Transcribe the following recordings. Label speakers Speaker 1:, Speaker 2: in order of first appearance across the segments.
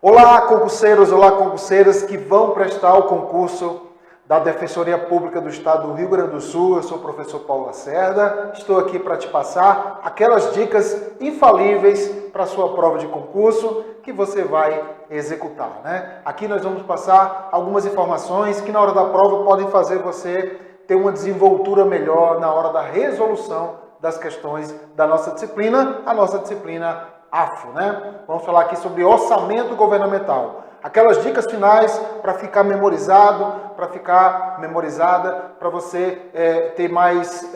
Speaker 1: Olá, concurseiros, olá, concurseiras que vão prestar o concurso da Defensoria Pública do Estado do Rio Grande do Sul. Eu sou o professor Paulo Lacerda. Estou aqui para te passar aquelas dicas infalíveis para a sua prova de concurso que você vai executar, né? Aqui nós vamos passar algumas informações que na hora da prova podem fazer você ter uma desenvoltura melhor na hora da resolução das questões da nossa disciplina, a nossa disciplina AFO, né? Vamos falar aqui sobre orçamento governamental. Aquelas dicas finais para ficar memorizado, para ficar memorizada, para você ter mais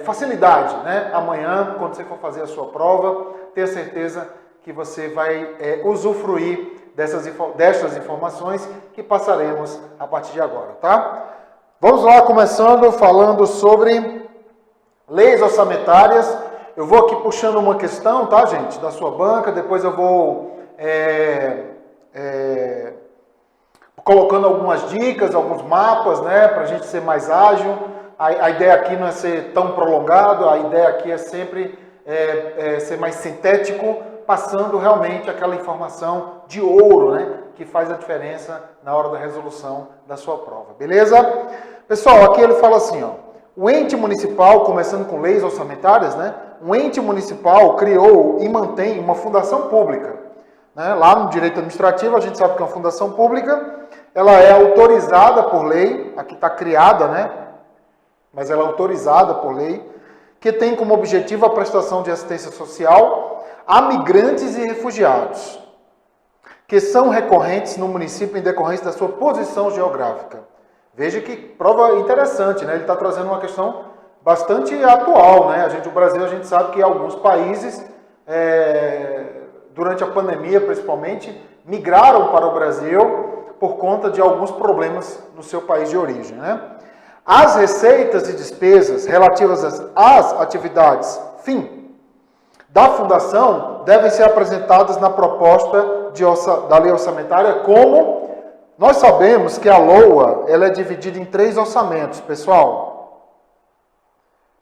Speaker 1: facilidade, né? Amanhã, quando você for fazer a sua prova, tenha certeza que você vai usufruir dessas informações que passaremos a partir de agora, tá? Vamos lá, começando falando sobre leis orçamentárias. Eu vou aqui puxando uma questão, tá, gente, da sua banca, depois eu vou colocando algumas dicas, alguns mapas, né, para a gente ser mais ágil. A ideia aqui não é ser tão prolongado, a ideia aqui é sempre ser mais sintético, passando realmente aquela informação de ouro, né, que faz a diferença na hora da resolução da sua prova, beleza? Pessoal, aqui ele fala assim, ó, o ente municipal, começando com leis orçamentárias, né, um ente municipal criou e mantém uma fundação pública. Né? Lá no direito administrativo, a gente sabe que é uma fundação pública, ela é autorizada por lei, aqui está criada, né? Mas ela é autorizada por lei, que tem como objetivo a prestação de assistência social a migrantes e refugiados, que são recorrentes no município em decorrência da sua posição geográfica. Veja que prova interessante, né? Ele está trazendo uma questão bastante atual, né? O Brasil, a gente sabe que alguns países, durante a pandemia principalmente, migraram para o Brasil por conta de alguns problemas no seu país de origem, né? As receitas e despesas relativas às atividades da Fundação devem ser apresentadas na proposta da lei orçamentária, como nós sabemos que a LOA ela é dividida em 3 orçamentos, pessoal,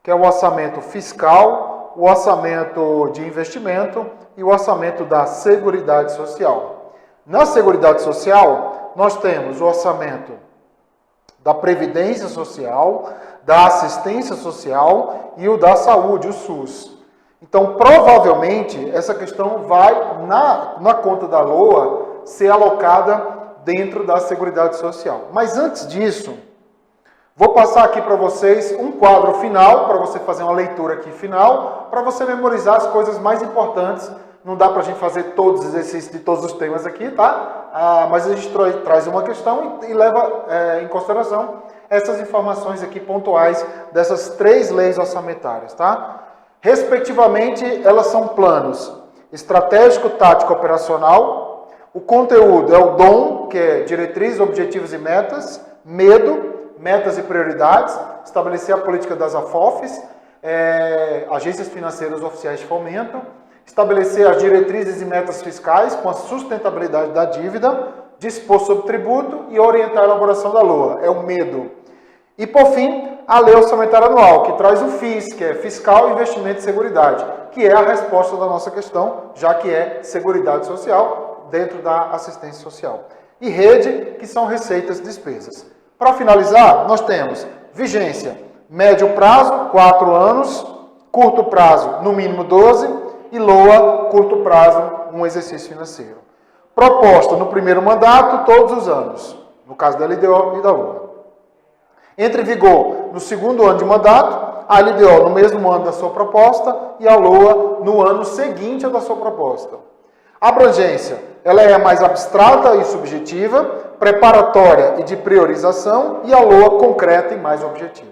Speaker 1: que é o orçamento fiscal, o orçamento de investimento e o orçamento da Seguridade Social. Na Seguridade Social, nós temos o orçamento da Previdência Social, da Assistência Social e o da Saúde, o SUS. Então, provavelmente, essa questão vai, na conta da LOA, ser alocada dentro da Seguridade Social. Mas antes disso, vou passar aqui para vocês um quadro final, para você fazer uma leitura aqui final, para você memorizar as coisas mais importantes. Não dá para a gente fazer todos os exercícios de todos os temas aqui, tá? Mas a gente traz uma questão e leva em consideração essas informações aqui pontuais dessas 3 leis orçamentárias, tá? Respectivamente, elas são planos estratégico, tático, operacional. O conteúdo é o DOM, que é diretrizes, objetivos e metas, metas e prioridades, estabelecer a política das AFOFs, agências financeiras oficiais de fomento, estabelecer as diretrizes e metas fiscais com a sustentabilidade da dívida, dispor sobre tributo e orientar a elaboração da LOA, é o medo. E, por fim, a lei orçamentária anual, que traz o FIS, que é Fiscal, Investimento e Seguridade, que é a resposta da nossa questão, já que é Seguridade Social, dentro da assistência social. E rede, que são receitas e despesas. Para finalizar, nós temos vigência, médio prazo, 4 anos, curto prazo, no mínimo 12, e LOA, curto prazo, um exercício financeiro. Proposta no primeiro mandato, todos os anos, no caso da LDO e da LOA. Entre em vigor no segundo ano de mandato, a LDO no mesmo ano da sua proposta e a LOA no ano seguinte à da sua proposta. Abrangência, ela é mais abstrata e subjetiva, preparatória e de priorização, e a LOA concreta e mais objetiva.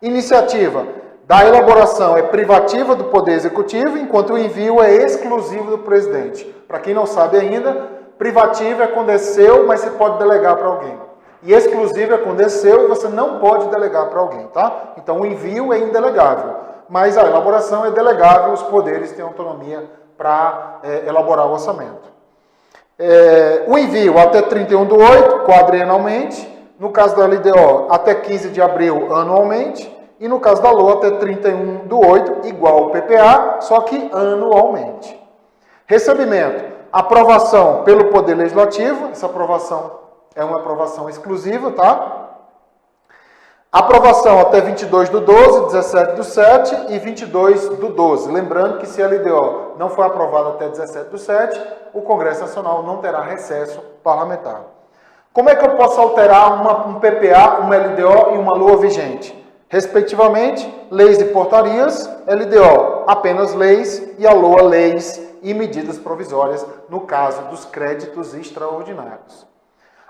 Speaker 1: Iniciativa da elaboração é privativa do Poder Executivo, enquanto o envio é exclusivo do presidente. Para quem não sabe ainda, privativa é quando é seu, mas você pode delegar para alguém. E exclusiva é quando é seu e você não pode delegar para alguém, tá? Então o envio é indelegável, mas a elaboração é delegável, os poderes têm autonomia para elaborar o orçamento. O envio até 31/8, quadrienalmente. No caso da LDO, até 15 de abril, anualmente. E no caso da LOA, até 31/8, igual ao PPA, só que anualmente. Recebimento. Aprovação pelo Poder Legislativo, essa aprovação é uma aprovação exclusiva, tá? Aprovação até 22/12, 17/7 e 22/12. Lembrando que se a LDO não for aprovada até 17/7, o Congresso Nacional não terá recesso parlamentar. Como é que eu posso alterar um PPA, uma LDO e uma LOA vigente? Respectivamente, leis e portarias, LDO, apenas leis, e a LOA, leis e medidas provisórias, no caso dos créditos extraordinários.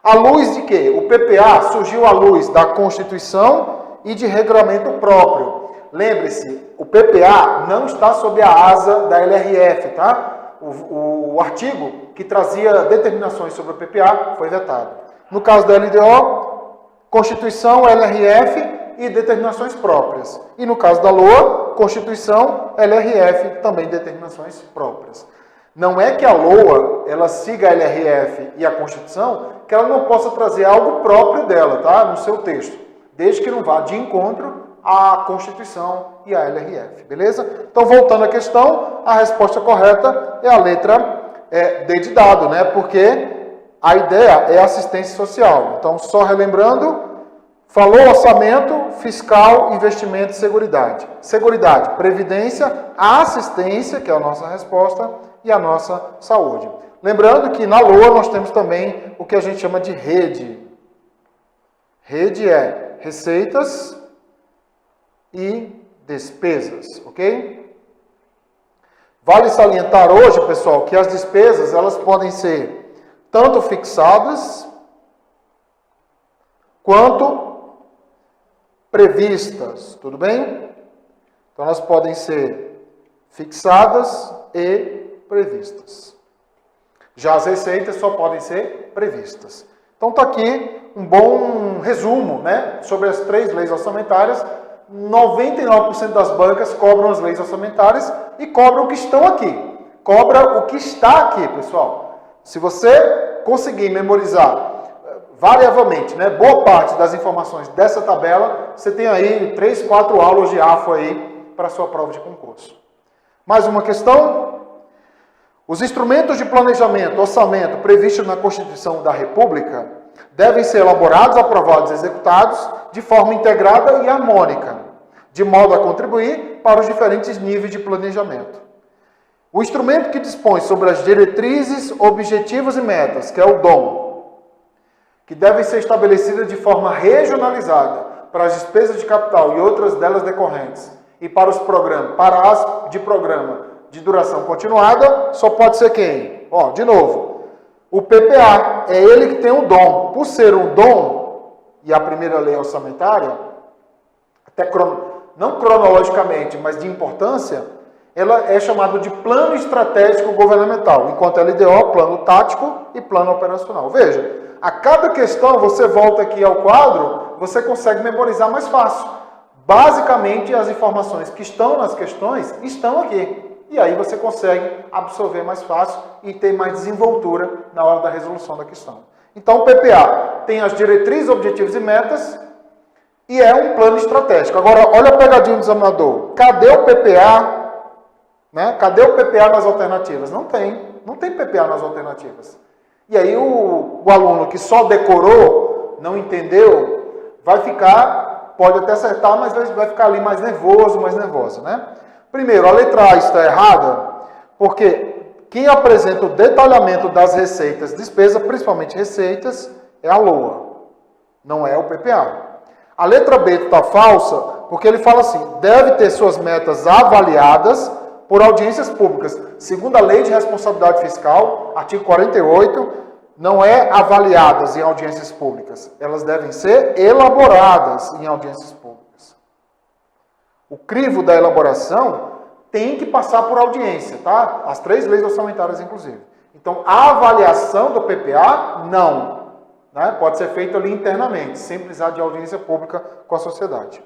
Speaker 1: À luz de quê? O PPA surgiu à luz da Constituição e de regulamento próprio. Lembre-se, o PPA não está sob a asa da LRF, tá? O artigo que trazia determinações sobre o PPA foi vetado. No caso da LDO, Constituição, LRF e determinações próprias. E no caso da LOA, Constituição, LRF, também determinações próprias. Não é que a LOA, ela siga a LRF e a Constituição, que ela não possa trazer algo próprio dela, tá? No seu texto. Desde que não vá de encontro à Constituição e à LRF, beleza? Então, voltando à questão, a resposta correta é a letra D de dado, né? Porque a ideia é assistência social. Então, só relembrando, falou orçamento, fiscal, investimento e seguridade. Seguridade, previdência, assistência, que é a nossa resposta, e a nossa saúde. Lembrando que na LOA nós temos também o que a gente chama de rede. Rede é receitas e despesas, ok? Vale salientar hoje, pessoal, que as despesas elas podem ser tanto fixadas quanto previstas, tudo bem? Então elas podem ser fixadas e previstas. Já as receitas só podem ser previstas. Então está aqui um bom resumo, né, sobre as 3 leis orçamentárias. 99% das bancas cobram as leis orçamentárias e cobram o que estão aqui. Cobra o que está aqui, pessoal. Se você conseguir memorizar variavelmente, né, boa parte das informações dessa tabela, você tem aí 3, 4 aulas de AFO aí para a sua prova de concurso. Mais uma questão. Os instrumentos de planejamento, orçamento previstos na Constituição da República devem ser elaborados, aprovados e executados de forma integrada e harmônica, de modo a contribuir para os diferentes níveis de planejamento. O instrumento que dispõe sobre as diretrizes, objetivos e metas, que é o DOM, que devem ser estabelecidas de forma regionalizada para as despesas de capital e outras delas decorrentes, e para os programas, para as de programa de duração continuada, só pode ser quem? Ó, de novo, o PPA, é ele que tem o dom. Por ser um dom, e a primeira lei orçamentária, até não cronologicamente, mas de importância, ela é chamada de plano estratégico governamental, enquanto a LDO, plano tático e plano operacional. Veja, a cada questão, você volta aqui ao quadro, você consegue memorizar mais fácil. Basicamente, as informações que estão nas questões estão aqui. E aí você consegue absorver mais fácil e ter mais desenvoltura na hora da resolução da questão. Então, o PPA tem as diretrizes, objetivos e metas e é um plano estratégico. Agora, olha a pegadinha do examinador. Cadê o PPA? Né? Cadê o PPA nas alternativas? Não tem PPA nas alternativas. E aí o aluno que só decorou, não entendeu, vai ficar, pode até acertar, mas vai ficar ali mais nervoso, mais nervosa, né? Primeiro, a letra A está errada, porque quem apresenta o detalhamento das receitas, despesas, principalmente receitas, é a LOA, não é o PPA. A letra B está falsa, porque ele fala assim, deve ter suas metas avaliadas por audiências públicas. Segundo a Lei de Responsabilidade Fiscal, artigo 48, não é avaliadas em audiências públicas, elas devem ser elaboradas em audiências públicas. O crivo da elaboração tem que passar por audiência, tá? As 3 leis orçamentárias, inclusive. Então, a avaliação do PPA, não. Né? Pode ser feito ali internamente, sem precisar de audiência pública com a sociedade.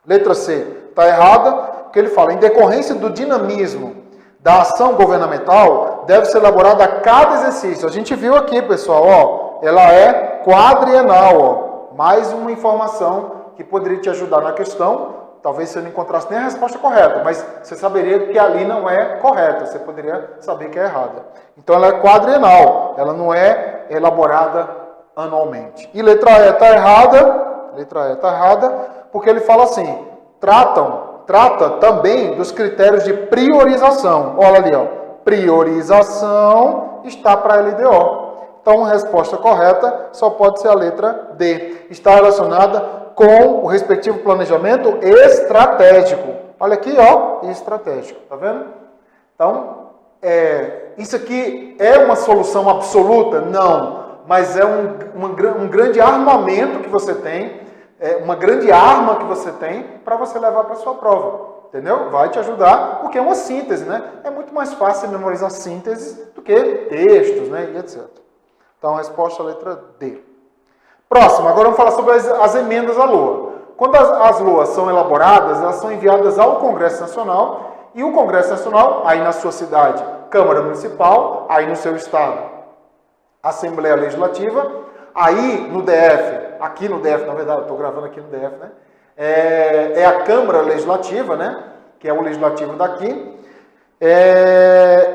Speaker 1: Letra C está errada, porque ele fala, em decorrência do dinamismo da ação governamental, deve ser elaborada a cada exercício. A gente viu aqui, pessoal, ó, ela é quadrienal. Ó. Mais uma informação que poderia te ajudar na questão. talvez você não encontrasse nem a resposta correta, mas você saberia que ali não é correta, você poderia saber que é errada. Então ela é quadrienal, ela não é elaborada anualmente. E letra E está errada, porque ele fala assim, trata também dos critérios de priorização. Olha ali, ó, priorização está para LDO. Então, a resposta correta só pode ser a letra D. Está relacionada com o respectivo planejamento estratégico. Olha aqui, ó, estratégico, tá vendo? Então, isso aqui é uma solução absoluta? Não, mas é um grande armamento que você tem, uma grande arma que você tem para você levar para a sua prova. Entendeu? Vai te ajudar, porque é uma síntese, né? É muito mais fácil memorizar sínteses do que textos, né? E etc. Então, a resposta é a letra D. Próximo, agora vamos falar sobre as emendas à LOA. Quando as LOAs são elaboradas, elas são enviadas ao Congresso Nacional, e o Congresso Nacional, aí na sua cidade, Câmara Municipal, aí no seu estado, Assembleia Legislativa, aí no DF, aqui no DF, na verdade, eu estou gravando aqui no DF, né? É a Câmara Legislativa, né? Que é o legislativo daqui.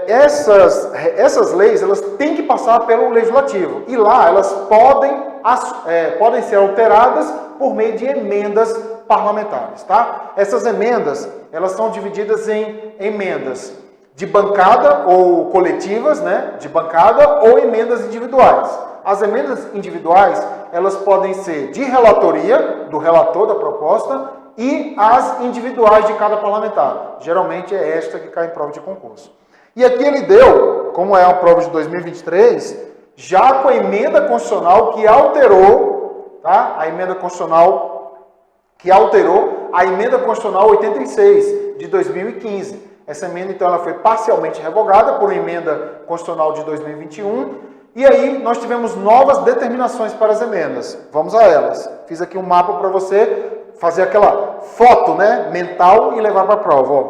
Speaker 1: Essas leis, elas têm que passar pelo legislativo. E lá elas podem ser alteradas por meio de emendas parlamentares, tá? Essas emendas, elas são divididas em emendas de bancada ou coletivas, né? De bancada ou emendas individuais. As emendas individuais, elas podem ser de relatoria, do relator da proposta, e as individuais de cada parlamentar. Geralmente é esta que cai em prova de concurso. E aqui ele deu, como é a prova de 2023, já com a emenda constitucional que alterou, tá? A emenda constitucional que alterou a emenda constitucional 86 de 2015. Essa emenda, então, ela foi parcialmente revogada por uma emenda constitucional de 2021. E aí, nós tivemos novas determinações para as emendas. Vamos a elas. Fiz aqui um mapa para você fazer aquela foto, né, mental e levar para a prova. Ó.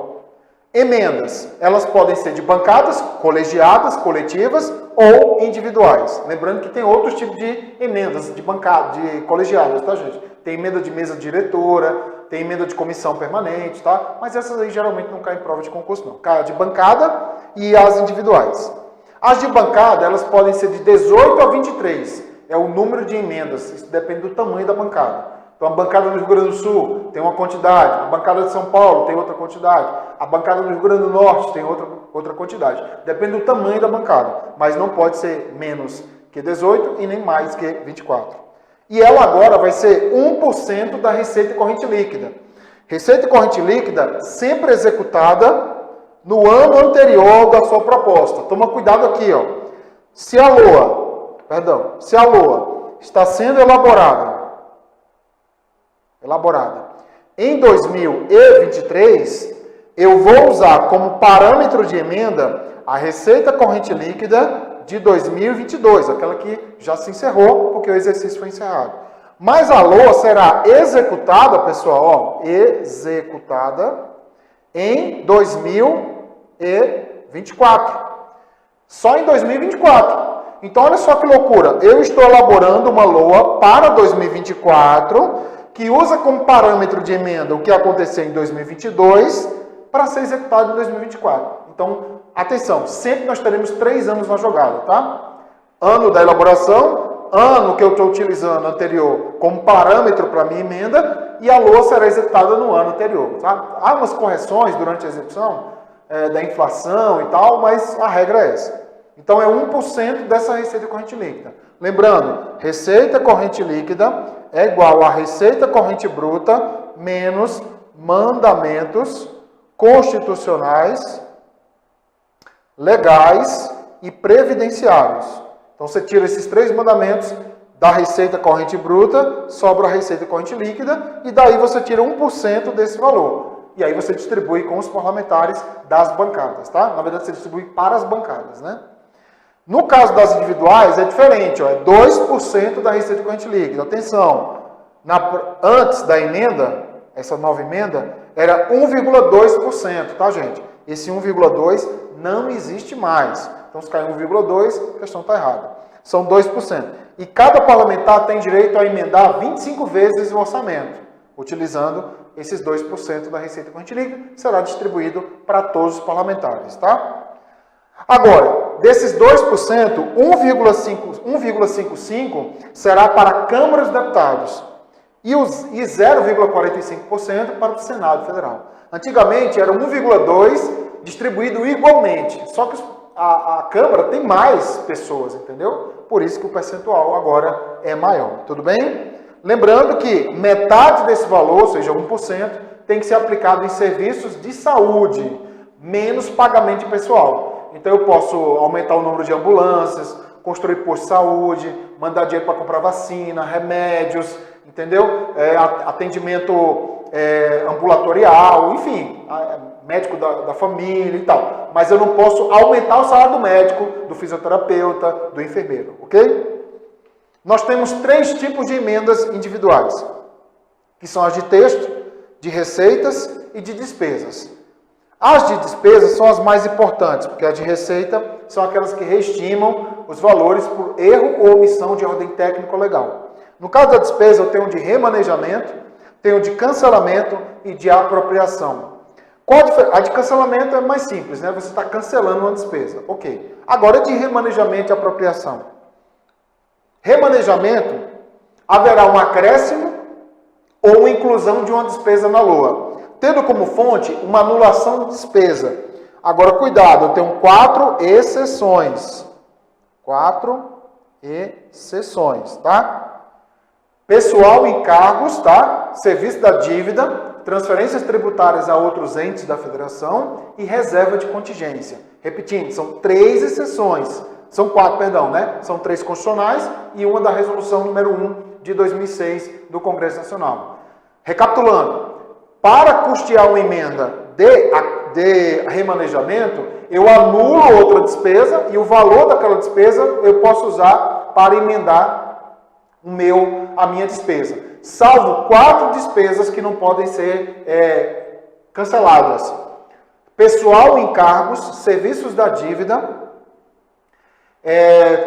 Speaker 1: Emendas, elas podem ser de bancadas, colegiadas, coletivas ou individuais. Lembrando que tem outros tipos de emendas de bancada, de colegiadas, tá, gente? Tem emenda de mesa diretora, tem emenda de comissão permanente, tá? Mas essas aí geralmente não caem em prova de concurso, não. Cai de bancada e as individuais. As de bancada, elas podem ser de 18 a 23. É o número de emendas. Isso depende do tamanho da bancada. Então, a bancada do Rio Grande do Sul tem uma quantidade. A bancada de São Paulo tem outra quantidade. A bancada do Rio Grande do Norte tem outra quantidade. Depende do tamanho da bancada. Mas não pode ser menos que 18 e nem mais que 24. E ela agora vai ser 1% da receita corrente líquida. Receita corrente líquida sempre executada no ano anterior da sua proposta. Toma cuidado aqui, ó. Se a LOA está sendo elaborada em 2023, eu vou usar como parâmetro de emenda a receita corrente líquida de 2022, aquela que já se encerrou, porque o exercício foi encerrado. Mas a LOA será executada, pessoal, ó, executada em 2024. Só em 2024. Então, olha só que loucura. Eu estou elaborando uma LOA para 2024, que usa como parâmetro de emenda o que aconteceu em 2022, para ser executado em 2024. Então, atenção, sempre nós teremos 3 anos na jogada, tá? Ano da elaboração, ano que eu estou utilizando anterior como parâmetro para a minha emenda, e a LOA será executada no ano anterior, tá? Há umas correções durante a execução da inflação e tal, mas a regra é essa. Então, é 1% dessa receita corrente líquida. Lembrando, receita corrente líquida é igual a receita corrente bruta menos mandamentos constitucionais, legais e previdenciários. Então, você tira esses 3 mandamentos da receita corrente bruta, sobra a receita corrente líquida, e daí você tira 1% desse valor. E aí você distribui com os parlamentares das bancadas, tá? Na verdade, você distribui para as bancadas, né? No caso das individuais, é diferente, ó, é 2% da receita corrente líquida. Atenção, antes da emenda, essa nova emenda, era 1,2%, tá, gente? Esse 1,2% não existe mais. Então, se cai 1,2%, a questão está errada. São 2%. E cada parlamentar tem direito a emendar 25 vezes o orçamento. utilizando esses 2% da receita corrente líquida, será distribuído para todos os parlamentares, tá? Agora, desses 2%, 1,55% será para a Câmara dos Deputados e 0,45% para o Senado Federal. Antigamente era 1,2% distribuído igualmente, só que a Câmara tem mais pessoas, entendeu? Por isso que o percentual agora é maior, tudo bem? Lembrando que metade desse valor, ou seja, 1%, tem que ser aplicado em serviços de saúde, menos pagamento de pessoal. Então eu posso aumentar o número de ambulâncias, construir posto de saúde, mandar dinheiro para comprar vacina, remédios, entendeu? Atendimento ambulatorial, enfim, médico da família e tal. Mas eu não posso aumentar o salário do médico, do fisioterapeuta, do enfermeiro, ok? Nós temos 3 tipos de emendas individuais, que são as de texto, de receitas e de despesas. As de despesas são as mais importantes, porque as de receita são aquelas que reestimam os valores por erro ou omissão de ordem técnico-legal. No caso da despesa, eu tenho de remanejamento, tenho de cancelamento e de apropriação. A de cancelamento é mais simples, né? Você está cancelando uma despesa. Ok. Agora, de remanejamento e apropriação. Remanejamento, haverá um acréscimo ou uma inclusão de uma despesa na LOA, tendo como fonte uma anulação de despesa. Agora, cuidado, eu tenho 4 exceções. 4 exceções, tá? Pessoal e encargos, tá? Serviço da dívida, transferências tributárias a outros entes da federação e reserva de contingência. Repetindo, são 3 exceções. São 4, perdão, né? São 3 constitucionais e uma da resolução número 1 de 2006 do Congresso Nacional. Recapitulando, para custear uma emenda de remanejamento, eu anulo outra despesa e o valor daquela despesa eu posso usar para emendar a minha despesa. Salvo 4 despesas que não podem ser canceladas. Pessoal, encargos, serviços da dívida,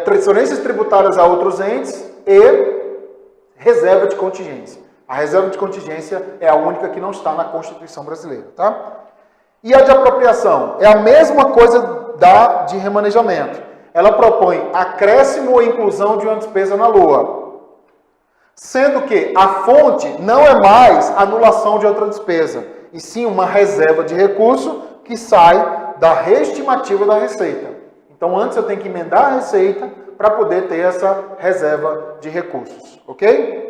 Speaker 1: transferências tributárias a outros entes e reserva de contingência. A reserva de contingência é a única que não está na Constituição brasileira, tá? E a de apropriação é a mesma coisa da de remanejamento. Ela propõe acréscimo ou inclusão de uma despesa na LOA, sendo que a fonte não é mais anulação de outra despesa, e sim uma reserva de recurso que sai da reestimativa da receita. Então, antes eu tenho que emendar a receita para poder ter essa reserva de recursos, ok?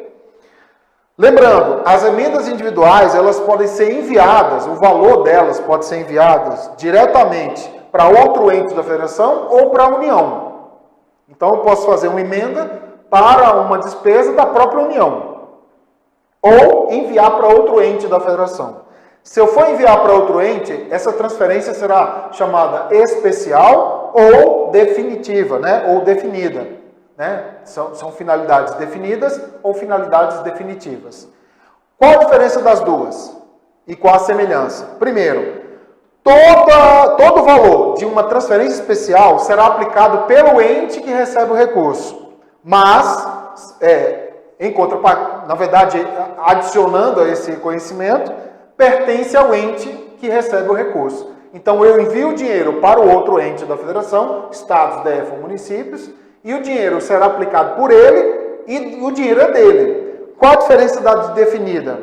Speaker 1: Lembrando, as emendas individuais, elas podem ser enviadas, o valor delas pode ser enviadas diretamente para outro ente da federação ou para a União. Então, eu posso fazer uma emenda para uma despesa da própria União ou enviar para outro ente da federação. Se eu for enviar para outro ente, essa transferência será chamada especial ou definitiva, né? Ou definida. Né? São finalidades definidas ou finalidades definitivas. Qual a diferença das duas? E qual a semelhança? Primeiro, todo o valor de uma transferência especial será aplicado pelo ente que recebe o recurso. Mas, na verdade, adicionando a esse conhecimento, pertence ao ente que recebe o recurso. Então, eu envio o dinheiro para o outro ente da federação, estados, DF ou municípios, e o dinheiro será aplicado por ele e o dinheiro é dele. Qual a diferença da de definida?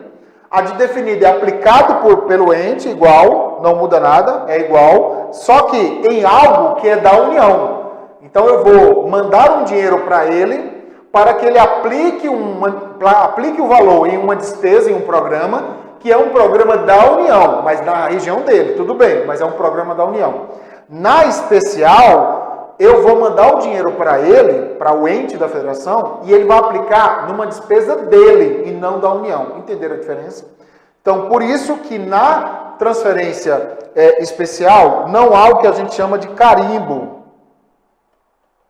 Speaker 1: A de definida é aplicado pelo ente, igual, não muda nada, é igual, só que em algo que é da União. Então eu vou mandar um dinheiro para ele, para que ele aplique o valor em uma despesa, em um programa, que é um programa da União, mas na região dele, tudo bem, mas é um programa da União. Na especial, eu vou mandar o dinheiro para ele, para o ente da federação, e ele vai aplicar numa despesa dele e não da União. Entenderam a diferença? Então, por isso que na transferência especial, não há o que a gente chama de carimbo.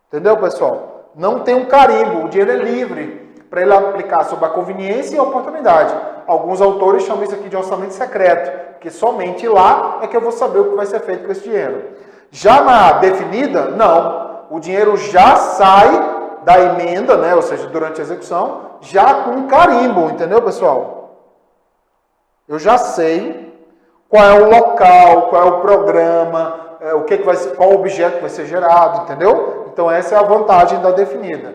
Speaker 1: Entendeu, pessoal? Não tem um carimbo, o dinheiro é livre para ele aplicar sob a conveniência e a oportunidade. Alguns autores chamam isso aqui de orçamento secreto, porque somente lá é que eu vou saber o que vai ser feito com esse dinheiro. Já na definida, não. O dinheiro já sai da emenda, né? Ou seja, durante a execução, já com um carimbo, entendeu, pessoal? Eu já sei qual é o local, qual é o programa, qual objeto vai ser gerado, entendeu? Então essa é a vantagem da definida.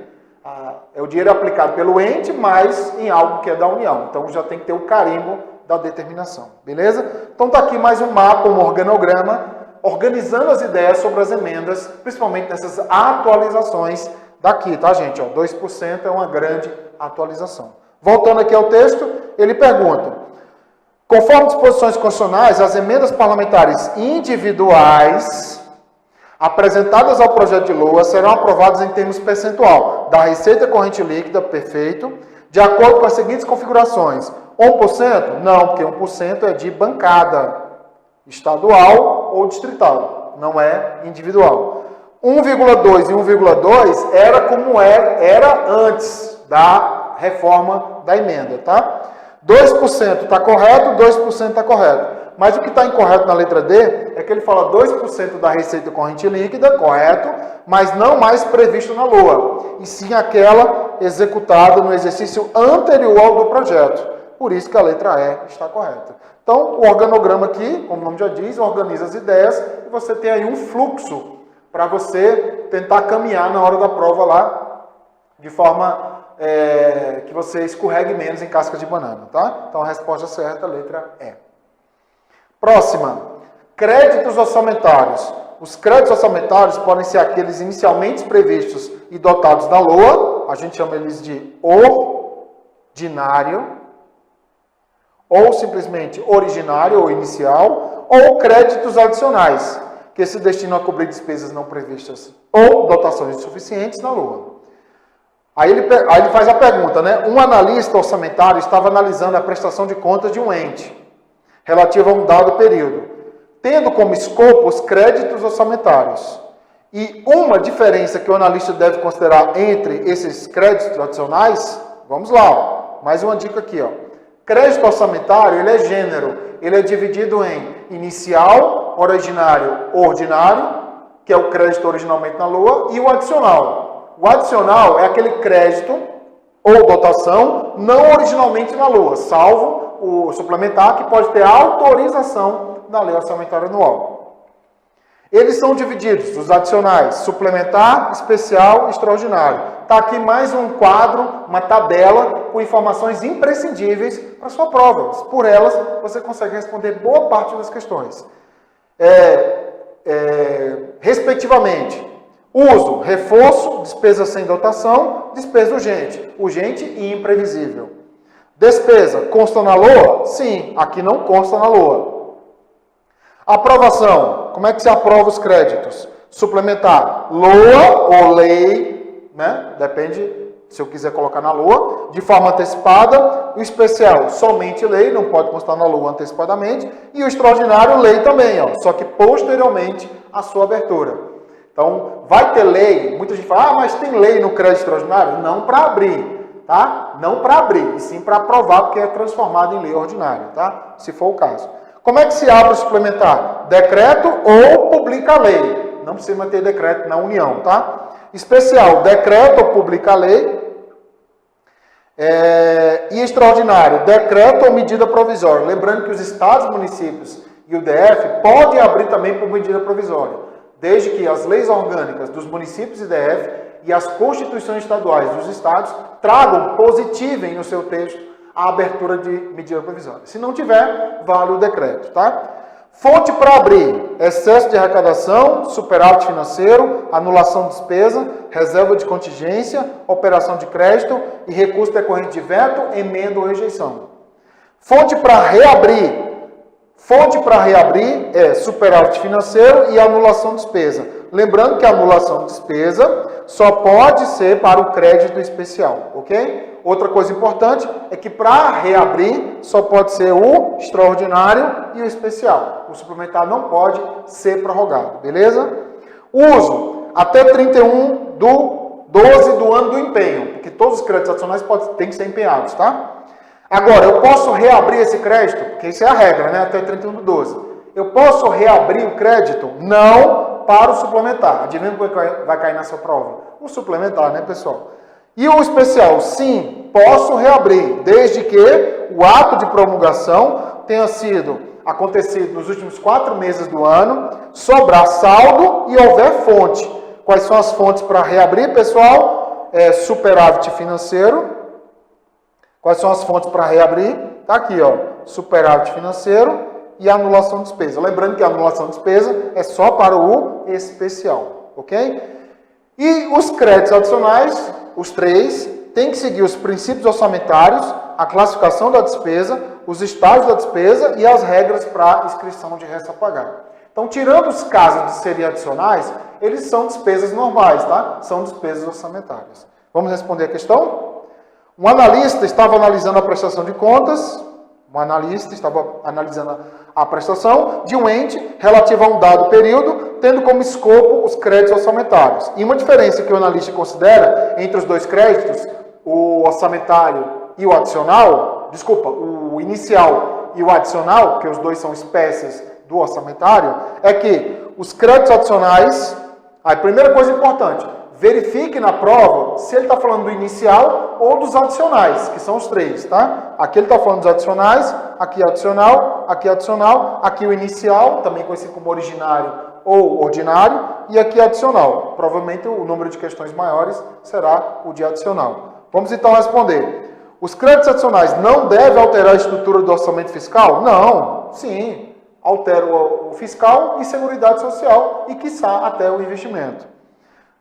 Speaker 1: É o dinheiro aplicado pelo ente, mas em algo que é da União. Então já tem que ter o carimbo da determinação, beleza? Então está aqui mais um mapa, um organograma, organizando as ideias sobre as emendas, principalmente nessas atualizações daqui, tá, gente? 2% é uma grande atualização. Voltando aqui ao texto, ele pergunta: conforme disposições constitucionais, as emendas parlamentares individuais apresentadas ao projeto de LOA serão aprovadas em termos percentual da receita corrente líquida, perfeito, de acordo com as seguintes configurações. 1%? Não, porque 1% é de bancada estadual ou distrital, não é individual. 1,2 e 1,2 era como era antes da reforma da emenda, tá? 2% está correto, 2% está correto. Mas o que está incorreto na letra D é que ele fala 2% da receita corrente líquida, correto, mas não mais previsto na LOA, e sim aquela executada no exercício anterior ao do projeto. Por isso que a letra E está correta. Então, o organograma aqui, como o nome já diz, organiza as ideias e você tem aí um fluxo para você tentar caminhar na hora da prova lá, de forma que você escorregue menos em casca de banana, tá? Então, a resposta certa, a letra E. Próxima, créditos orçamentários. Os créditos orçamentários podem ser aqueles inicialmente previstos e dotados na LOA, a gente chama eles de ordinário, ou simplesmente originário ou inicial, ou créditos adicionais, que se destinam a cobrir despesas não previstas ou dotações insuficientes na LOA. Aí ele faz a pergunta, né? Um analista orçamentário estava analisando a prestação de contas de um ente, relativa a um dado período, tendo como escopo os créditos orçamentários. E uma diferença que o analista deve considerar entre esses créditos adicionais, vamos lá, ó, mais uma dica aqui, ó. Crédito orçamentário, ele é gênero, ele é dividido em inicial, originário, ordinário, que é o crédito originalmente na LOA, e o adicional. O adicional é aquele crédito ou dotação não originalmente na LOA, salvo o suplementar, que pode ter autorização na Lei Orçamentária Anual. Eles são divididos, os adicionais, suplementar, especial e extraordinário. Está aqui mais um quadro, uma tabela com informações imprescindíveis para a sua prova. Por elas, você consegue responder boa parte das questões. Respectivamente, uso, reforço, despesa sem dotação, despesa urgente e imprevisível. Despesa, consta na LOA? Sim, aqui não consta na LOA. Aprovação, como é que se aprova os créditos? Suplementar, LOA ou lei, né? Depende se eu quiser colocar na LOA, de forma antecipada. O especial, somente lei, não pode constar na LOA antecipadamente. E o extraordinário, lei também, ó, só que posteriormente à sua abertura. Então, vai ter lei, muita gente fala, mas tem lei no crédito extraordinário? Não para abrir. Tá? Não para abrir, e sim para aprovar, porque é transformado em lei ordinária, tá? Se for o caso. Como é que se abre o suplementar? Decreto ou publica a lei. Não precisa manter decreto na União, tá? Especial, decreto ou publica a lei. E extraordinário, decreto ou medida provisória. Lembrando que os estados, municípios e o DF podem abrir também por medida provisória, desde que as leis orgânicas dos municípios e DF e as constituições estaduais dos estados tragam, positivem no seu texto a abertura de medida provisória. Se não tiver, vale o decreto, tá? Fonte para abrir: excesso de arrecadação, superávit financeiro, anulação de despesa, reserva de contingência, operação de crédito e recurso decorrente de veto, emenda ou rejeição. Fonte para reabrir: é superávit financeiro e anulação de despesa. Lembrando que a anulação de despesa só pode ser para o crédito especial, ok? Outra coisa importante é que para reabrir só pode ser o extraordinário e o especial. O suplementar não pode ser prorrogado, beleza? Uso até 31/12 do ano do empenho, porque todos os créditos adicionais têm que ser empenhados, tá? Agora, eu posso reabrir esse crédito, porque isso é a regra, né? Até 31/12. Eu posso reabrir o crédito? Não para o suplementar. Adivinha o que vai cair na sua prova? O suplementar, né, pessoal? E o especial? Sim, posso reabrir, desde que o ato de promulgação tenha acontecido nos últimos 4 meses do ano, sobrar saldo e houver fonte. Quais são as fontes para reabrir, pessoal? Superávit financeiro. Quais são as fontes para reabrir? Está aqui, ó, superávit financeiro e anulação de despesa. Lembrando que a anulação de despesa é só para o especial, ok? E os créditos adicionais, os 3, têm que seguir os princípios orçamentários, a classificação da despesa, os estágios da despesa e as regras para inscrição de resta a pagar. Então, tirando os casos de serem adicionais, eles são despesas normais, tá? São despesas orçamentárias. Vamos responder a questão? Um analista estava analisando a prestação de contas, a prestação de um ente relativa a um dado período, tendo como escopo os créditos orçamentários. E uma diferença que o analista considera entre os dois créditos, o orçamentário e o adicional, o inicial e o adicional, que os dois são espécies do orçamentário, é que os créditos adicionais, a primeira coisa importante, verifique na prova se ele está falando do inicial ou dos adicionais, que são os 3, tá? Aqui ele está falando dos adicionais, aqui adicional, aqui o inicial, também conhecido como originário ou ordinário, e aqui adicional. Provavelmente o número de questões maiores será o de adicional. Vamos então responder. Os créditos adicionais não devem alterar a estrutura do orçamento fiscal? Não, sim. Altera o fiscal e seguridade social e, quiçá, até o investimento.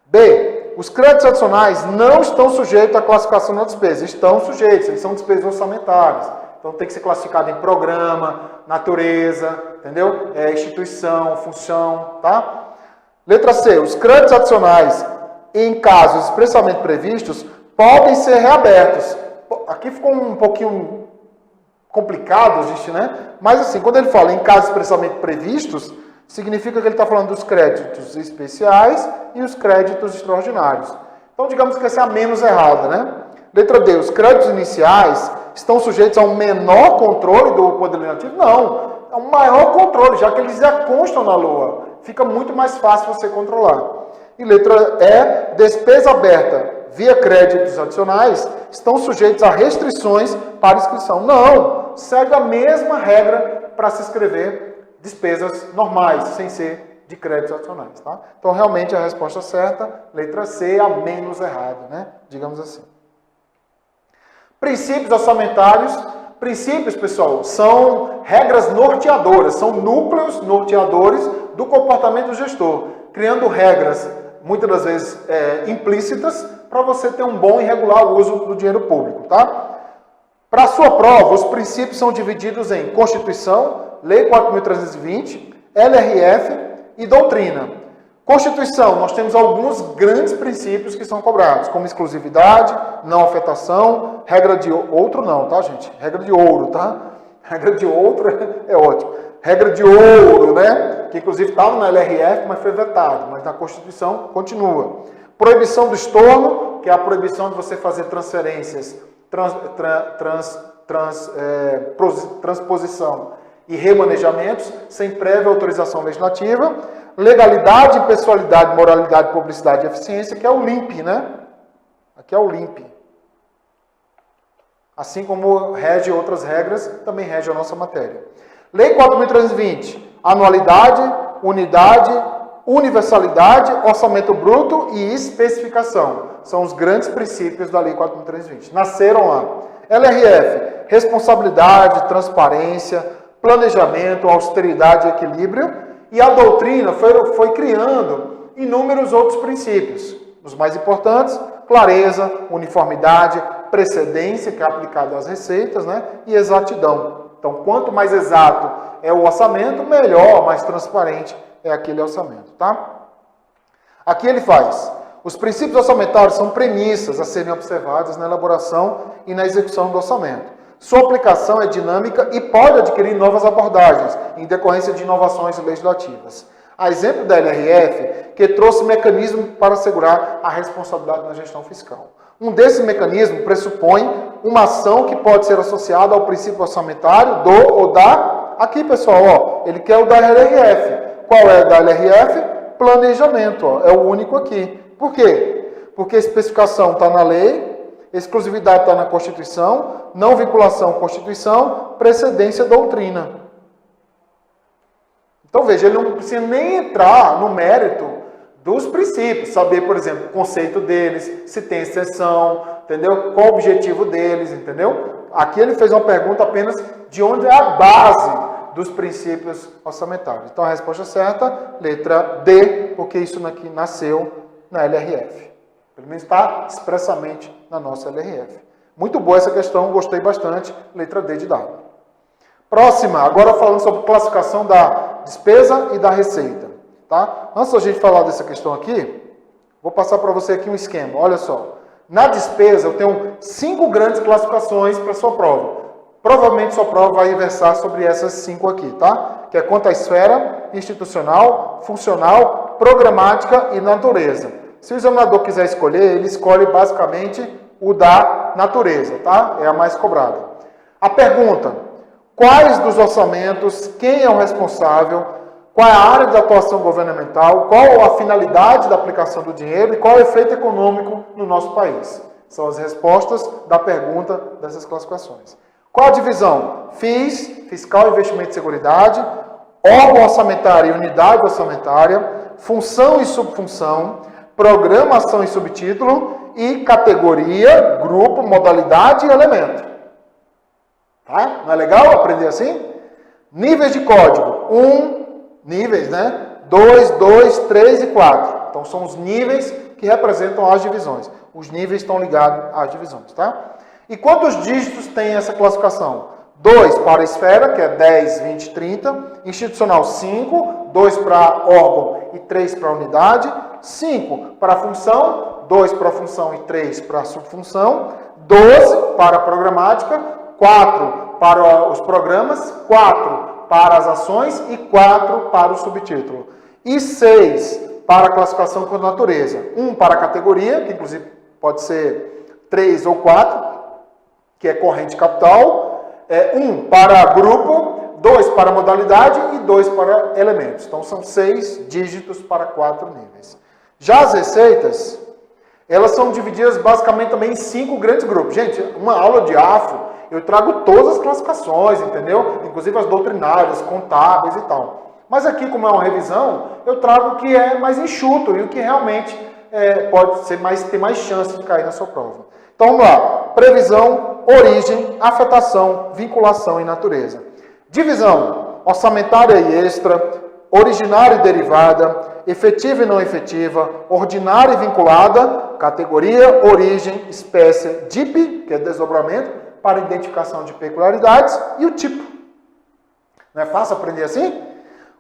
Speaker 1: B. Os créditos adicionais não estão sujeitos à classificação da despesa. Estão sujeitos, eles são despesas orçamentárias. Então tem que ser classificado em programa, natureza, entendeu? Instituição, função, tá? Letra C. Os créditos adicionais, em casos expressamente previstos, podem ser reabertos. Aqui ficou um pouquinho complicado, gente, né? Mas assim, quando ele fala em casos expressamente previstos, significa que ele está falando dos créditos especiais e os créditos extraordinários. Então, digamos que essa é a menos errada, né? Letra D. Os créditos iniciais estão sujeitos a um menor controle do Poder Legislativo? Não. É um maior controle, já que eles já constam na LOA. Fica muito mais fácil você controlar. E letra E. Despesa aberta via créditos adicionais estão sujeitos a restrições para inscrição? Não. Segue a mesma regra para se inscrever despesas normais, sem ser de créditos adicionais, tá? Então, realmente, a resposta certa, letra C, a menos errada, né? Digamos assim. Princípios orçamentários. Princípios, pessoal, são regras norteadoras, são núcleos norteadores do comportamento do gestor, criando regras, muitas das vezes implícitas, para você ter um bom e regular uso do dinheiro público, tá? Para a sua prova, os princípios são divididos em Constituição, Lei 4.320, LRF e doutrina. Constituição, nós temos alguns grandes princípios que são cobrados, como exclusividade, não afetação, regra de outro não, tá, gente? Regra de ouro, tá? Regra de outro é ótimo. Regra de ouro, né? Que inclusive estava na LRF, mas foi vetado, mas na Constituição continua. Proibição do estorno, que é a proibição de você fazer transferências, transposição e remanejamentos sem prévia autorização legislativa. Legalidade, pessoalidade, moralidade, publicidade e eficiência, que é o LIMP, né? Aqui é o LIMP. Assim como rege outras regras, também rege a nossa matéria. Lei 4.320, anualidade, unidade, universalidade, orçamento bruto e especificação. São os grandes princípios da Lei 4.320. Nasceram lá. LRF, responsabilidade, transparência, planejamento, austeridade e equilíbrio. E a doutrina foi criando inúmeros outros princípios. Os mais importantes, clareza, uniformidade, precedência, que é aplicado às receitas, né? E exatidão. Então, quanto mais exato é o orçamento, melhor, mais transparente é aquele orçamento, tá? Aqui ele faz. Os princípios orçamentários são premissas a serem observadas na elaboração e na execução do orçamento. Sua aplicação é dinâmica e pode adquirir novas abordagens em decorrência de inovações legislativas. A exemplo da LRF, que trouxe mecanismos para assegurar a responsabilidade na gestão fiscal. Um desses mecanismos pressupõe uma ação que pode ser associada ao princípio orçamentário do ou da... Aqui, pessoal, ó, ele quer o da LRF. Qual é o da LRF? Planejamento, ó, é o único aqui. Por quê? Porque a especificação está na lei exclusividade está na Constituição, não vinculação Constituição, precedência doutrina. Então veja, ele não precisa nem entrar no mérito dos princípios, saber, por exemplo, o conceito deles, se tem exceção, entendeu? Qual o objetivo deles, entendeu? Aqui ele fez uma pergunta apenas de onde é a base dos princípios orçamentários. Então a resposta certa, letra D, porque isso aqui nasceu na LRF. Pelo menos está expressamente na nossa LRF. Muito boa essa questão, gostei bastante. Letra D de dado. Próxima, agora falando sobre classificação da despesa e da receita. Tá? Antes da gente falar dessa questão aqui, vou passar para você aqui um esquema. Olha só. Na despesa, eu tenho 5 grandes classificações para a sua prova. Provavelmente sua prova vai versar sobre essas 5 aqui, tá? Que é quanto à esfera, institucional, funcional, programática e natureza. Se o examinador quiser escolher, ele escolhe basicamente o da natureza, tá? É a mais cobrada. A pergunta: quais dos orçamentos, quem é o responsável, qual é a área de atuação governamental, qual a finalidade da aplicação do dinheiro e qual é o efeito econômico no nosso país? São as respostas da pergunta dessas classificações. Qual a divisão? FIS, Fiscal, Investimento e Seguridade, órgão orçamentário e unidade orçamentária, função e subfunção, programação e subtítulo e categoria, grupo, modalidade e elemento. Tá? Não é legal aprender assim? Níveis de código. 1, níveis, né? 2, 2, 3 e 4. Então são os níveis que representam as divisões. Os níveis estão ligados às divisões, tá? E quantos dígitos tem essa classificação? 2 para a esfera, que é 10, 20, 30. Institucional, 5. 2 para órgão e 3 para a unidade. 5 para a função. 2 para a função e 3 para a subfunção. 12 para a programática. 4 para os programas. 4 para as ações e 4 para o subtítulo. E 6 para a classificação por natureza. 1 para a categoria, que inclusive pode ser 3 ou 4. Que é corrente capital, 1 para grupo, 2 para modalidade e 2 para elementos. Então, são 6 dígitos para 4 níveis. Já as receitas, elas são divididas basicamente também em 5 grandes grupos. Gente, uma aula de AFO, eu trago todas as classificações, entendeu? Inclusive as doutrinárias, contábeis e tal. Mas aqui, como é uma revisão, eu trago o que é mais enxuto e o que realmente pode ser ter mais chance de cair na sua prova. Então, vamos lá. Previsão, origem, afetação, vinculação e natureza. Divisão, orçamentária e extra, originária e derivada, efetiva e não efetiva, ordinária e vinculada, categoria, origem, espécie, DIP, que é desdobramento, para identificação de peculiaridades, e o tipo. Não é fácil aprender assim?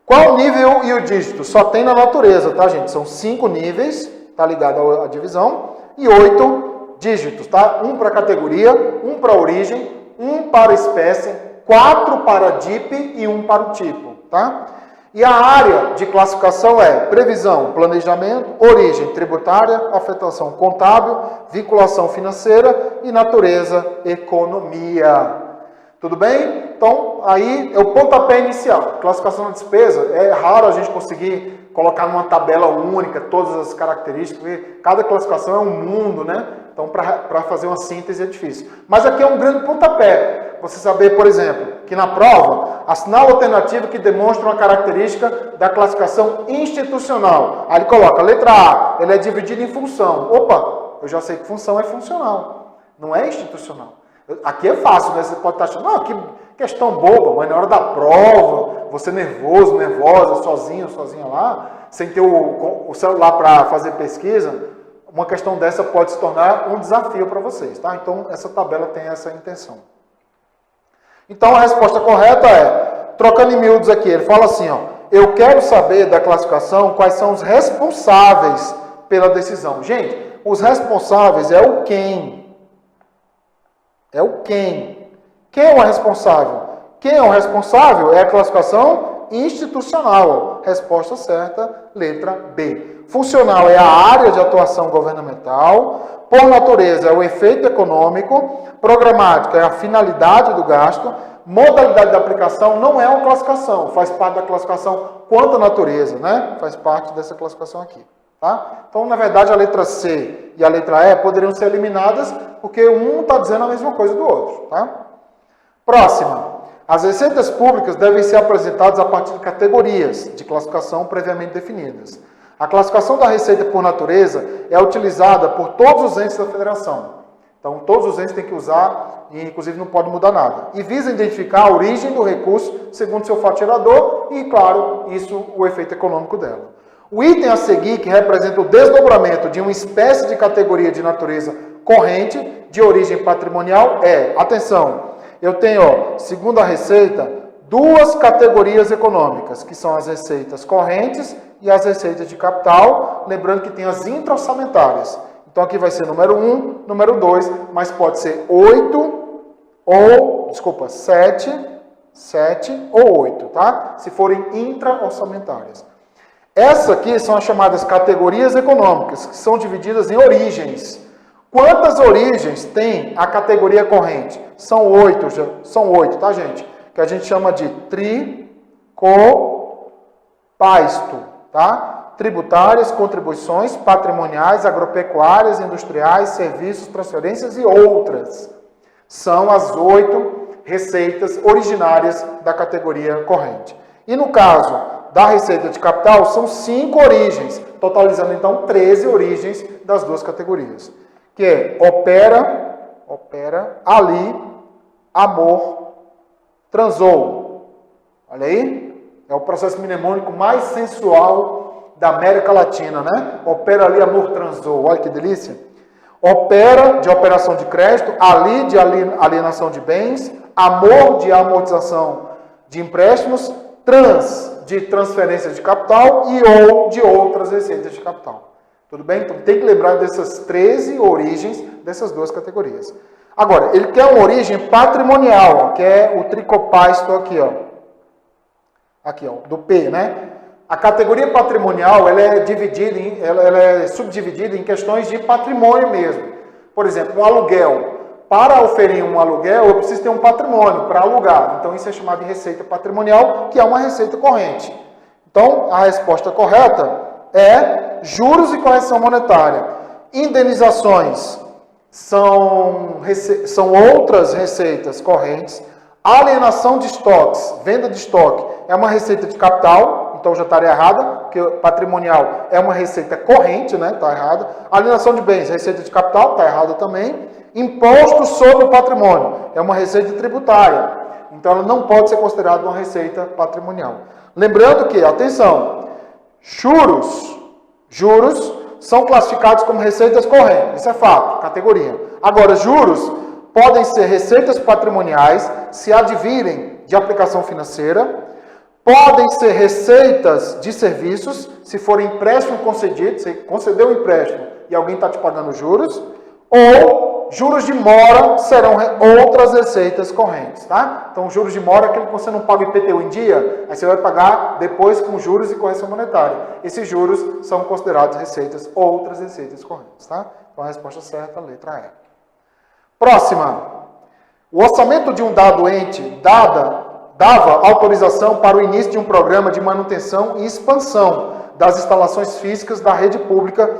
Speaker 1: Qual o nível e o dígito? Só tem na natureza, tá, gente? São 5 níveis, tá ligado à divisão, e 8 dígitos, tá? 1 para categoria, 1 para origem, 1 para espécie, 4 para DIP e 1 para o tipo, tá? E a área de classificação é previsão, planejamento, origem tributária, afetação contábil, vinculação financeira e natureza, economia. Tudo bem? Então, aí é o pontapé inicial. Classificação da despesa, é raro a gente conseguir colocar numa tabela única todas as características, porque cada classificação é um mundo, né? Então, para fazer uma síntese é difícil. Mas aqui é um grande pontapé. Você saber, por exemplo, que na prova, assinar o alternativo que demonstra uma característica da classificação institucional. Aí ele coloca, letra A, ele é dividido em função. Opa, eu já sei que função é funcional, não é institucional. Aqui é fácil, né? Você pode estar achando, não, que questão boba, mas na hora da prova, você nervoso, nervosa, sozinho, sozinha lá, sem ter o celular para fazer pesquisa, uma questão dessa pode se tornar um desafio para vocês, tá? Então, essa tabela tem essa intenção. Então, a resposta correta é, trocando em miúdos aqui, ele fala assim, ó, eu quero saber da classificação quais são os responsáveis pela decisão. Gente, os responsáveis é o quem. É o quem. Quem é o responsável? Quem é o responsável é a classificação institucional. Resposta certa, letra B. Funcional é a área de atuação governamental. Por natureza é o efeito econômico. Programática é a finalidade do gasto. Modalidade de aplicação não é uma classificação. Faz parte da classificação quanto à natureza, né? Faz parte dessa classificação aqui. Tá? Então, na verdade, a letra C e a letra E poderiam ser eliminadas porque um está dizendo a mesma coisa do outro. Tá? Próxima. As receitas públicas devem ser apresentadas a partir de categorias de classificação previamente definidas. A classificação da receita por natureza é utilizada por todos os entes da federação. Então, todos os entes têm que usar, e inclusive não pode mudar nada. E visa identificar a origem do recurso segundo seu faturador e, claro, isso o efeito econômico dela. O item a seguir, que representa o desdobramento de uma espécie de categoria de natureza corrente de origem patrimonial, é, atenção, eu tenho, ó, segundo a receita, duas categorias econômicas, que são as receitas correntes e as receitas de capital, lembrando que tem as intra-orçamentárias. Então aqui vai ser número 1, número 2, mas pode ser 7 ou 8, tá? Se forem intra-orçamentárias. Essas aqui são as chamadas categorias econômicas, que são divididas em origens. Quantas origens tem a categoria corrente? São 8, tá, gente? Que a gente chama de tricopaisto, tá? Tributárias, contribuições, patrimoniais, agropecuárias, industriais, serviços, transferências e outras. São as 8 receitas originárias da categoria corrente. E no caso da receita de capital, são 5 origens, totalizando então 13 origens das duas categorias. Que é opera, ali, amor, transou. Olha aí, é o processo mnemônico mais sensual da América Latina, né? Opera, ali, amor, transou. Olha que delícia. Opera, de operação de crédito, ali, de alienação de bens, amor, de amortização de empréstimos, de transferência de capital e ou de outras receitas de capital. Tudo bem? Então tem que lembrar dessas 13 origens dessas duas categorias. Agora, ele quer uma origem patrimonial, ó, que é o tricopaisto aqui, ó. Aqui, ó, do P, né? A categoria patrimonial, ela é subdividida em questões de patrimônio mesmo. Por exemplo, um aluguel. Para oferir um aluguel, eu preciso ter um patrimônio para alugar. Então, isso é chamado de receita patrimonial, que é uma receita corrente. Então, a resposta correta é juros e correção monetária. Indenizações são outras receitas correntes. Alienação de estoques, venda de estoque, é uma receita de capital, então já estaria errada, porque patrimonial é uma receita corrente, né? Está errada. Alienação de bens, receita de capital, está errada também. Imposto sobre o patrimônio, é uma receita tributária, então ela não pode ser considerada uma receita patrimonial. Lembrando que, atenção, juros são classificados como receitas correntes, isso é fato, categoria. Agora, juros podem ser receitas patrimoniais, se advirem de aplicação financeira, podem ser receitas de serviços, se for empréstimo concedido, você concedeu um empréstimo e alguém está te pagando juros, ou juros de mora serão outras receitas correntes, tá? Então, juros de mora é aquele que você não paga o IPTU em dia, aí você vai pagar depois com juros e correção monetária. Esses juros são considerados outras receitas correntes, tá? Então, a resposta certa, a letra E. Próxima. O orçamento de um dado ente dava autorização para o início de um programa de manutenção e expansão das instalações físicas da rede pública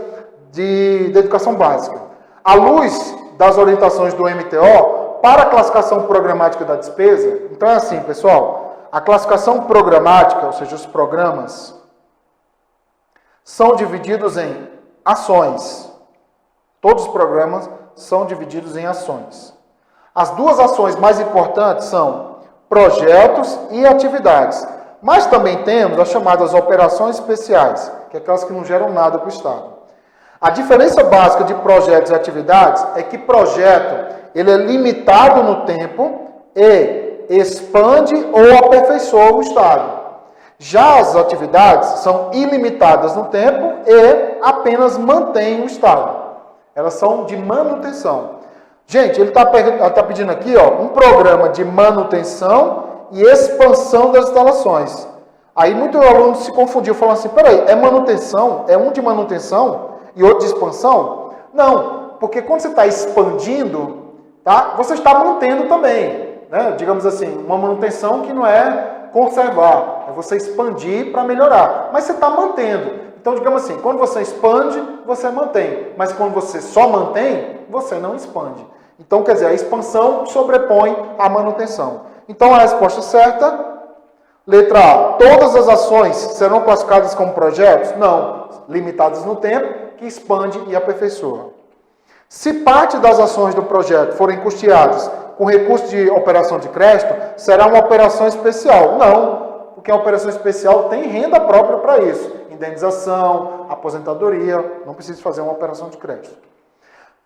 Speaker 1: de educação básica. À luz das orientações do MTO, para a classificação programática da despesa, então é assim, pessoal, a classificação programática, ou seja, os programas, são divididos em ações. Todos os programas são divididos em ações. As duas ações mais importantes são projetos e atividades. Mas também temos as chamadas operações especiais, que é aquelas que não geram nada para o Estado. A diferença básica de projetos e atividades é que projeto ele é limitado no tempo e expande ou aperfeiçoa o Estado. Já as atividades são ilimitadas no tempo e apenas mantêm o Estado. Elas são de manutenção. Gente, ele está pedindo aqui um programa de manutenção e expansão das instalações. Aí muitos alunos se confundiam, falando assim, peraí, é manutenção? É um de manutenção e outro de expansão? Não, porque quando você está expandindo, tá, você está mantendo também. Né? Digamos assim, uma manutenção que não é conservar, é você expandir para melhorar. Mas você está mantendo. Então, digamos assim, quando você expande, você mantém. Mas quando você só mantém, você não expande. Então, quer dizer, a expansão sobrepõe a manutenção. Então, a resposta certa, letra A. Todas as ações serão classificadas como projetos? Não. Limitadas no tempo, que expande e aperfeiçoa. Se parte das ações do projeto forem custeadas com recurso de operação de crédito, será uma operação especial? Não, porque a operação especial tem renda própria para isso. Indenização, aposentadoria, não precisa fazer uma operação de crédito.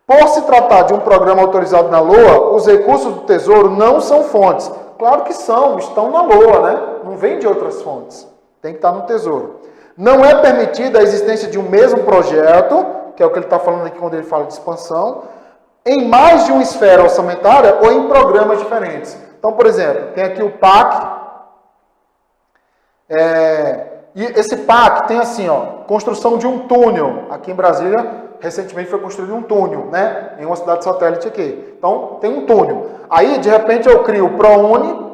Speaker 1: Por se tratar de um programa autorizado na LOA, os recursos do Tesouro não são fontes. Claro que são, estão na LOA, né? Não vem de outras fontes. Tem que estar no Tesouro. Não é permitida a existência de um mesmo projeto, que é o que ele está falando aqui quando ele fala de expansão, em mais de uma esfera orçamentária ou em programas diferentes. Então, por exemplo, tem aqui o PAC. E esse PAC tem assim, ó, construção de um túnel. Aqui em Brasília, recentemente foi construído um túnel, né? Em uma cidade satélite aqui. Então, tem um túnel. Aí, de repente, eu crio o ProUni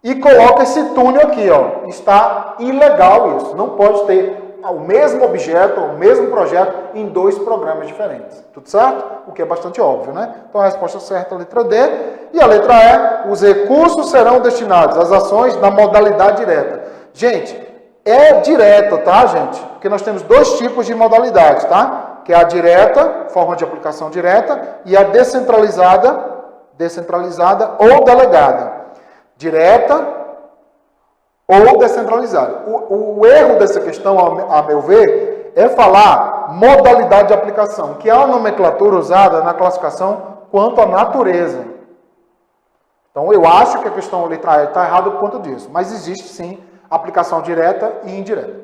Speaker 1: e coloco esse túnel aqui, ó. Está ilegal isso. Não pode ter o mesmo objeto, o mesmo projeto em dois programas diferentes. Tudo certo? O que é bastante óbvio, né? Então, a resposta certa é a letra D. E a letra E, os recursos serão destinados às ações na modalidade direta. Gente, é direta, tá, gente? Porque nós temos dois tipos de modalidade, tá? Que é a direta, forma de aplicação direta, e a descentralizada ou delegada. Direta ou descentralizada. O erro dessa questão, a meu ver, é falar modalidade de aplicação, que é a nomenclatura usada na classificação quanto à natureza. Então, eu acho que a questão letra E está errada por conta disso, mas existe sim aplicação direta e indireta,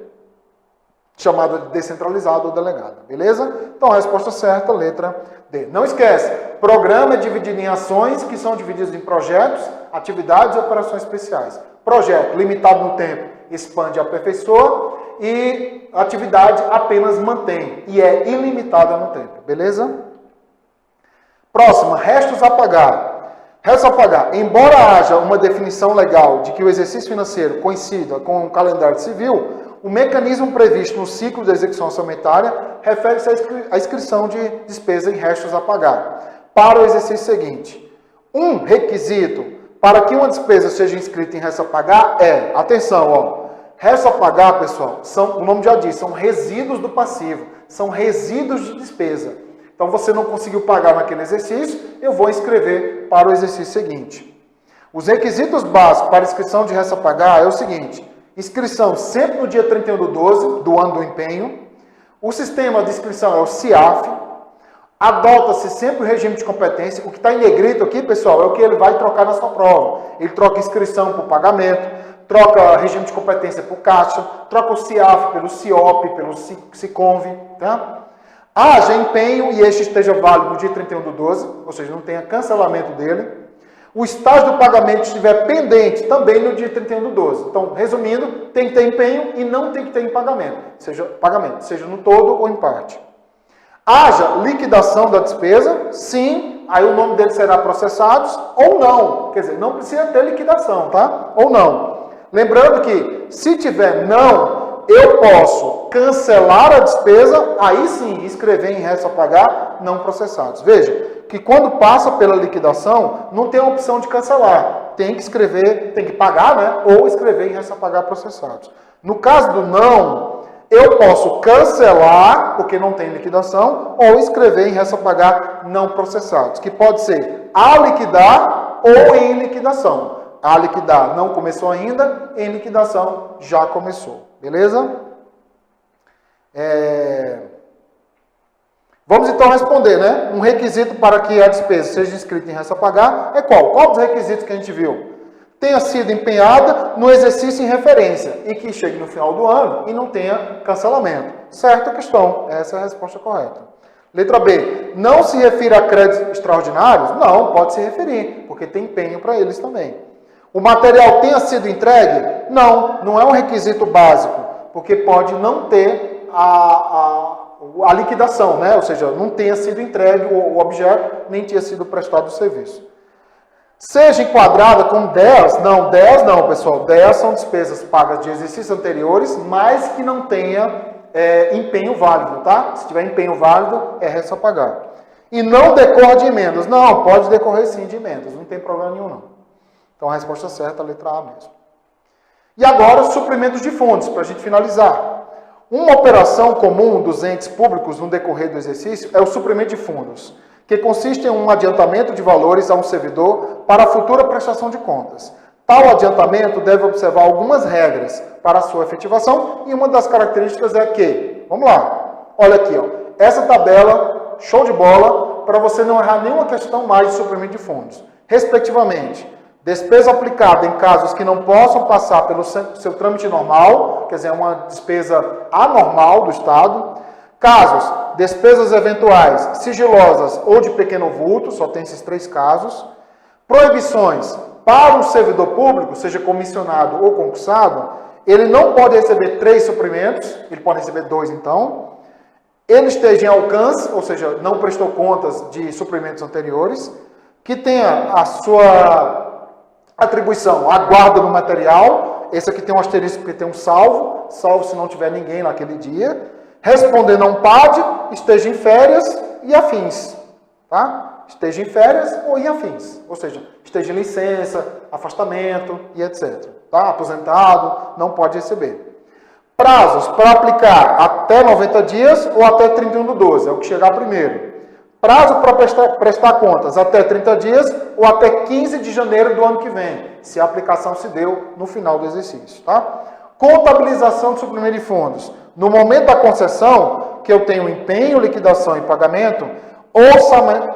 Speaker 1: chamada de descentralizada ou delegada, beleza? Então, a resposta certa, letra D. Não esquece, programa é dividido em ações, que são divididas em projetos, atividades e operações especiais. Projeto, limitado no tempo, expande e aperfeiçoa, e atividade apenas mantém, e é ilimitada no tempo, beleza? Próxima, restos a pagar. Restos a pagar. Embora haja uma definição legal de que o exercício financeiro coincida com o calendário civil, o mecanismo previsto no ciclo de execução orçamentária refere-se à inscrição de despesa em restos a pagar. Para o exercício seguinte, um requisito para que uma despesa seja inscrita em resto a pagar é, atenção, ó, resto a pagar, pessoal, o nome já diz, são resíduos do passivo, são resíduos de despesa. Então, você não conseguiu pagar naquele exercício, eu vou inscrever para o exercício seguinte. Os requisitos básicos para inscrição de resto a pagar é o seguinte: inscrição sempre no dia 31/12 do ano do empenho. O sistema de inscrição é o CIAF. Adota-se sempre o regime de competência. O que está em negrito aqui, pessoal, é o que ele vai trocar na sua prova. Ele troca inscrição por pagamento, troca regime de competência por caixa, troca o CIAF pelo CIOP, pelo SICONV, tá? Haja empenho e este esteja válido no dia 31/12, ou seja, não tenha cancelamento dele. O estágio do pagamento estiver pendente também no dia 31/12. Então, resumindo, tem que ter empenho e não tem que ter em pagamento, seja no todo ou em parte. Haja liquidação da despesa, sim, aí o nome dele será processados ou não. Quer dizer, não precisa ter liquidação, tá? Ou não. Lembrando que, se tiver não, eu posso cancelar a despesa, aí sim, escrever em resto a pagar, não processados. Veja, que quando passa pela liquidação, não tem a opção de cancelar. Tem que escrever, tem que pagar, né? Ou escrever em resto a pagar processados. No caso do não, eu posso cancelar, porque não tem liquidação, ou escrever em resto a pagar não processados, que pode ser a liquidar ou em liquidação. A liquidar não começou ainda, em liquidação já começou. Beleza? Vamos então responder, né? Um requisito para que a despesa seja inscrita em resto a pagar é qual? Qual dos requisitos que a gente viu? Tenha sido empenhada no exercício em referência e que chegue no final do ano e não tenha cancelamento. Certa questão. Essa é a resposta correta. Letra B. Não se refira a créditos extraordinários? Não, pode se referir, porque tem empenho para eles também. O material tenha sido entregue? Não, não é um requisito básico, porque pode não ter a liquidação, né? Ou seja, não tenha sido entregue o objeto, nem tinha sido prestado o serviço. Seja enquadrada como DEAs, não, DEAs não, pessoal. DEAs são despesas pagas de exercícios anteriores, mas que não tenha empenho válido, tá? Se tiver empenho válido, é resto a pagar. E não decorre de emendas. Não, pode decorrer sim de emendas, não tem problema nenhum não. Então a resposta certa é a letra A mesmo. E agora os suprimentos de fundos, para a gente finalizar. Uma operação comum dos entes públicos no decorrer do exercício é o suprimento de fundos, que consiste em um adiantamento de valores a um servidor para a futura prestação de contas. Tal adiantamento deve observar algumas regras para a sua efetivação e uma das características é que, vamos lá, olha aqui, ó, essa tabela, show de bola, para você não errar nenhuma questão mais de suprimento de fundos. Respectivamente, despesa aplicada em casos que não possam passar pelo seu trâmite normal, quer dizer, uma despesa anormal do Estado. Casos, despesas eventuais, sigilosas ou de pequeno vulto, só tem esses 3 casos. Proibições, para um servidor público, seja comissionado ou concursado, ele não pode receber 3 suprimentos, ele pode receber 2 então. Ele esteja em alcance, ou seja, não prestou contas de suprimentos anteriores, que tenha a sua atribuição, a guarda no material, esse aqui tem um asterisco porque tem um salvo se não tiver ninguém naquele dia, responder não pode, esteja em férias e afins, tá? Esteja em férias ou em afins, ou seja, esteja em licença, afastamento e etc. Tá? Aposentado, não pode receber. Prazos para aplicar até 90 dias ou até 31/12, é o que chegar primeiro. Prazo para prestar contas até 30 dias ou até 15 de janeiro do ano que vem, se a aplicação se deu no final do exercício. Tá? Contabilização de suprimento de fundos. No momento da concessão, que eu tenho empenho, liquidação e pagamento,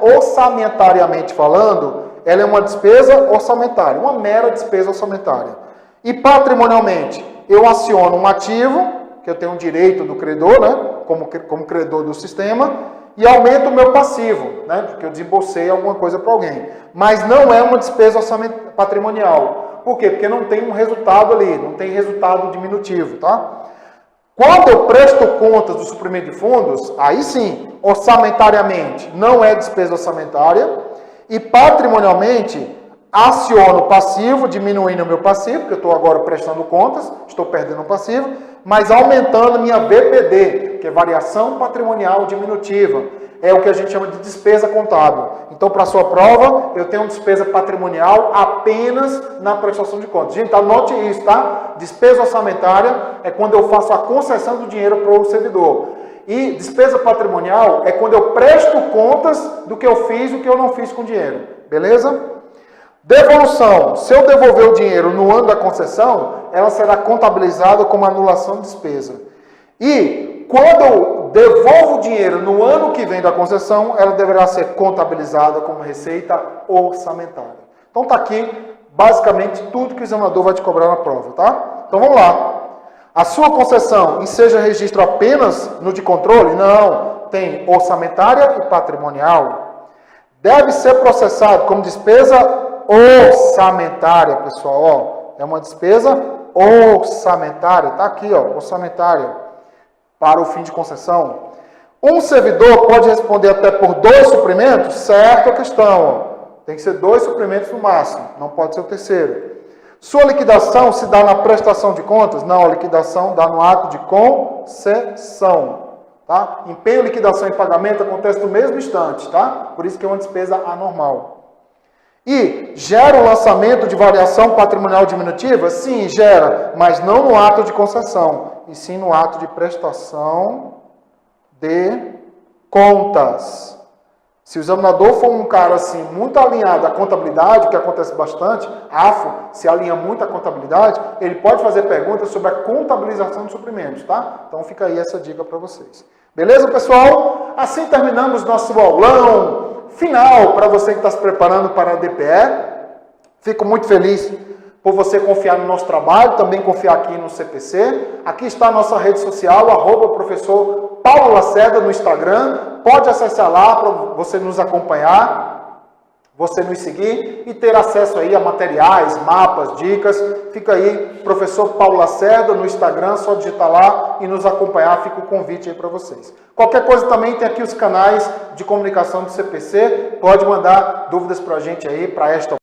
Speaker 1: orçamentariamente falando, ela é uma despesa orçamentária, uma mera despesa orçamentária. E patrimonialmente, eu aciono um ativo, que eu tenho um direito do credor, né, como credor do sistema, e aumento o meu passivo, né, porque eu desembolsei alguma coisa para alguém. Mas não é uma despesa patrimonial. Por quê? Porque não tem um resultado ali, não tem resultado diminutivo, tá? Quando eu presto contas do suprimento de fundos, aí sim, orçamentariamente, não é despesa orçamentária, e patrimonialmente, aciono o passivo, diminuindo o meu passivo, porque eu estou agora prestando contas, estou perdendo o passivo, mas aumentando minha VPD, que é variação patrimonial diminutiva. É o que a gente chama de despesa contábil. Então, para a sua prova, eu tenho despesa patrimonial apenas na prestação de contas. Gente, anote isso, tá? Despesa orçamentária é quando eu faço a concessão do dinheiro para o servidor. E despesa patrimonial é quando eu presto contas do que eu fiz e o que eu não fiz com o dinheiro. Beleza? Devolução. Se eu devolver o dinheiro no ano da concessão, ela será contabilizada como anulação de despesa. E quando eu devolvo o dinheiro no ano que vem da concessão, ela deverá ser contabilizada como receita orçamentária. Então está aqui, basicamente, tudo que o examinador vai te cobrar na prova, tá? Então vamos lá. A sua concessão enseja registro apenas no de controle? Não. Tem orçamentária e patrimonial. Deve ser processado como despesa orçamentária, pessoal. Ó, é uma despesa orçamentária. Está aqui, ó, orçamentária. Para o fim de concessão. Um servidor pode responder até por 2 suprimentos? Certo a questão. Ó. Tem que ser 2 suprimentos no máximo. Não pode ser o terceiro. Sua liquidação se dá na prestação de contas? Não, a liquidação dá no ato de concessão. Tá? Empenho, liquidação e pagamento acontece no mesmo instante. Tá? Por isso que é uma despesa anormal. E gera o lançamento de variação patrimonial diminutiva? Sim, gera, mas não no ato de concessão, e sim no ato de prestação de contas. Se o examinador for um cara assim, muito alinhado à contabilidade, que acontece bastante, AFO se alinha muito à contabilidade, ele pode fazer perguntas sobre a contabilização de suprimentos, tá? Então fica aí essa dica para vocês. Beleza, pessoal? Assim terminamos nosso aulão final para você que está se preparando para a DPE. Fico muito feliz por você confiar no nosso trabalho, também confiar aqui no CPC. Aqui está a nossa rede social, @professor Paulo Lacerda no Instagram. Pode acessar lá para você nos acompanhar, você nos seguir e ter acesso aí a materiais, mapas, dicas. Fica aí, professor Paulo Lacerda no Instagram, só digitar lá e nos acompanhar. Fica o convite aí para vocês. Qualquer coisa também tem aqui os canais de comunicação do CPC. Pode mandar dúvidas para a gente aí, para esta